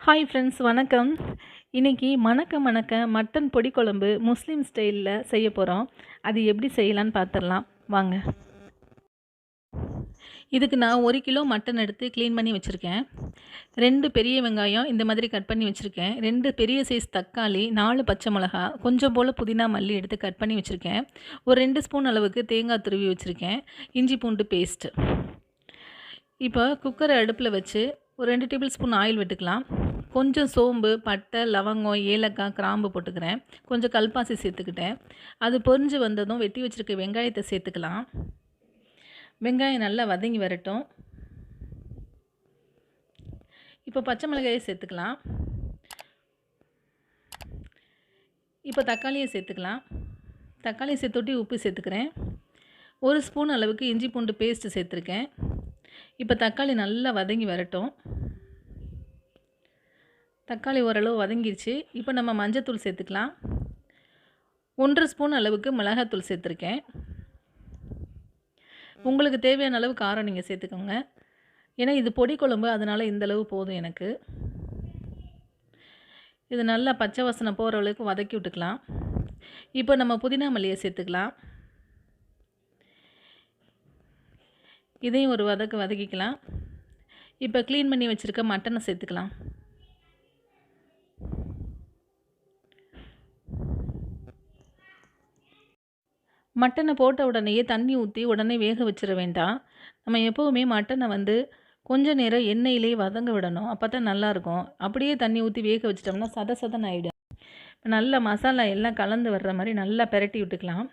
Hi friends, வணக்கம். இன்றைக்கி மணக்க மட்டன் பொடி குழம்பு முஸ்லீம் ஸ்டைலில் செய்ய போகிறோம். அது எப்படி செய்யலான்னு பார்த்துடலாம் வாங்க. இதுக்கு நான் 1 கிலோ மட்டன் எடுத்து க்ளீன் பண்ணி வச்சுருக்கேன். 2 பெரிய வெங்காயம் இந்த மாதிரி கட் பண்ணி வச்சுருக்கேன். 2 பெரிய சைஸ் தக்காளி, 4 பச்சை மிளகா, கொஞ்சம் போல் புதினா மல்லி எடுத்து கட் பண்ணி வச்சுருக்கேன். ஒரு 2 ஸ்பூன் அளவுக்கு தேங்காய் துருவி வச்சுருக்கேன். இஞ்சி பூண்டு பேஸ்ட்டு. இப்போ குக்கரை அடுப்பில் வச்சு ஒரு 2 டேபிள் ஸ்பூன் ஆயில் விட்டுக்கலாம். கொஞ்சம் சோம்பு, பட்டை, லவங்கம், ஏலக்காய், கிராம்பு போட்டுக்கிறேன். கொஞ்சம் கல்பாசி சேர்த்துக்கிட்டேன். அது பொரிஞ்சு வந்ததும் வெட்டி வச்சுருக்க வெங்காயத்தை சேர்த்துக்கலாம். வெங்காயம் நல்லா வதங்கி வரட்டும். இப்போ பச்சை மிளகாயை சேர்த்துக்கலாம். இப்போ தக்காளியை சேர்த்துக்கலாம். தக்காளி சேர்த்துட்டி உப்பு சேர்த்துக்கிறேன். 1 ஸ்பூன் அளவுக்கு இஞ்சி பூண்டு பேஸ்ட்டு சேர்த்துருக்கேன். இப்போ தக்காளி நல்லா வதங்கி வரட்டும். தக்காளி ஓரளவு வதங்கிடுச்சு. இப்போ நம்ம மஞ்சத்தூள் சேர்த்துக்கலாம். 1 ஸ்பூன் அளவுக்கு மிளகாத்தூள் சேர்த்துருக்கேன். உங்களுக்கு தேவையான அளவு காரம் நீங்கள் சேர்த்துக்கோங்க. ஏன்னா இது பொடி குழம்பு, அதனால் இந்தளவு போதும் எனக்கு. இது நல்லா பச்சை வாசனை போகிற அளவுக்கு வதக்கி விட்டுக்கலாம். இப்போ நம்ம புதினா மல்லியை சேர்த்துக்கலாம். இதையும் ஒரு வதக்கிக்கலாம். இப்போ க்ளீன் பண்ணி வச்சுருக்க மட்டனை சேர்த்துக்கலாம். மட்டனை போட்ட உடனேயே தண்ணி ஊற்றி உடனே வேக வச்சிட வேண்டாம். நம்ம எப்போவுமே மட்டனை கொஞ்ச நேரம் எண்ணெயிலே வதங்க விடணும். அப்போ தான் நல்லாயிருக்கும். அப்படியே தண்ணி ஊற்றி வேக வச்சிட்டோம்னா சதன்னு ஆகிடும். நல்லா மசாலா எல்லாம் கலந்து வர்ற மாதிரி நல்லா பெரட்டி விட்டுக்கலாம்.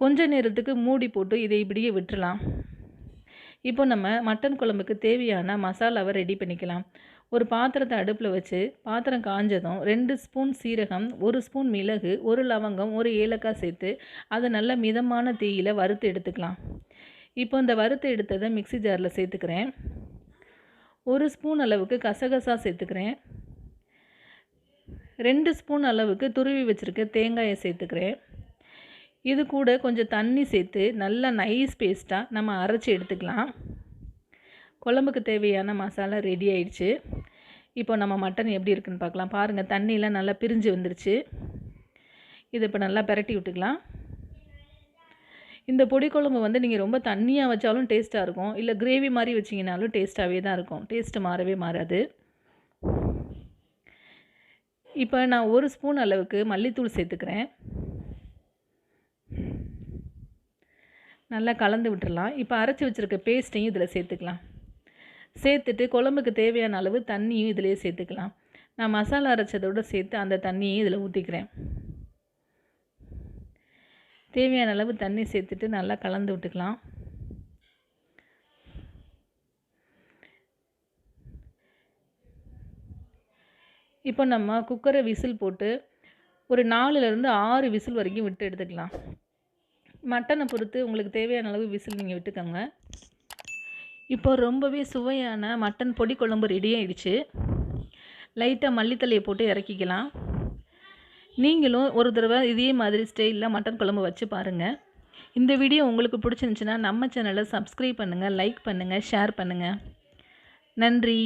கொஞ்ச நேரத்துக்கு மூடி போட்டு இதை இப்படியே விட்டுறலாம். இப்போ நம்ம மட்டன் குழம்புக்கு தேவையான மசாலாவை ரெடி பண்ணிக்கலாம். ஒரு பாத்திரத்தை அடுப்பில் வச்சு பாத்திரம் காஞ்சதும் 2 ஸ்பூன் சீரகம், 1 ஸ்பூன் மிளகு, 1 லவங்கம், 1 ஏலக்காய் சேர்த்து அதை நல்ல மிதமான தீயில் வறுத்து எடுத்துக்கலாம். இப்போ இந்த வறுத்து எடுத்ததை மிக்ஸி ஜாரில் சேர்த்துக்கிறேன். 1 ஸ்பூன் அளவுக்கு கசகசா சேர்த்துக்கிறேன். 2 ஸ்பூன் அளவுக்கு துருவி வச்சுருக்க தேங்காயை சேர்த்துக்கிறேன். இது கூட கொஞ்சம் தண்ணி சேர்த்து நல்லா நைஸ் பேஸ்ட்டாக நம்ம அரைச்சி எடுத்துக்கலாம். குழம்புக்கு தேவையான மசாலா ரெடி ஆயிடுச்சு. இப்போ நம்ம மட்டன் எப்படி இருக்குன்னு பார்க்கலாம். பாருங்கள், தண்ணியெலாம் நல்லா பிரிஞ்சு வந்துருச்சு. இது இப்போ நல்லா பெரட்டி விட்டுக்கலாம். இந்த பொடி குழம்பு நீங்கள் ரொம்ப தண்ணியாக வச்சாலும் டேஸ்ட்டாக இருக்கும். இல்லை கிரேவி மாதிரி வச்சிங்கனாலும் டேஸ்ட்டாகவே தான் இருக்கும். டேஸ்ட்டு மாறவே மாறாது. இப்போ நான் 1 ஸ்பூன் அளவுக்கு மல்லித்தூள் சேர்த்துக்கிறேன். நல்லா கலந்து விட்டுடலாம். இப்போ அரைச்சி வச்சுருக்க பேஸ்ட்டையும் இதில் சேர்த்துக்கலாம். சேர்த்துட்டு குழம்புக்கு தேவையான அளவு தண்ணியும் இதிலே சேர்த்துக்கலாம். நான் மசாலா அரைச்சதோடு சேர்த்து அந்த தண்ணியையும் இதில் ஊற்றிக்கிறேன். தேவையான அளவு தண்ணி சேர்த்துட்டு நல்லா கலந்து விட்டுக்கலாம். இப்போ நம்ம குக்கரை விசில் போட்டு ஒரு 4லேருந்து 6 விசில் வரைக்கும் விட்டு எடுத்துக்கலாம். மட்டனை பொறுத்து உங்களுக்கு தேவையான அளவு விசில் நீங்கள் விட்டுக்கோங்க. இப்போ ரொம்பவே சுவையான மட்டன் பொடி குழம்பு ரெடி ஆகிடுச்சு. லைட்டாக மல்லித்தலையை போட்டு இறக்கிக்கலாம். நீங்களும் ஒரு தடவை இதே மாதிரி ஸ்டைலில் மட்டன் குழம்பு வச்சு பாருங்கள். இந்த வீடியோ உங்களுக்கு பிடிச்சிருந்துச்சுன்னா நம்ம சேனலை சப்ஸ்கிரைப் பண்ணுங்கள், லைக் பண்ணுங்கள், ஷேர் பண்ணுங்கள். நன்றி.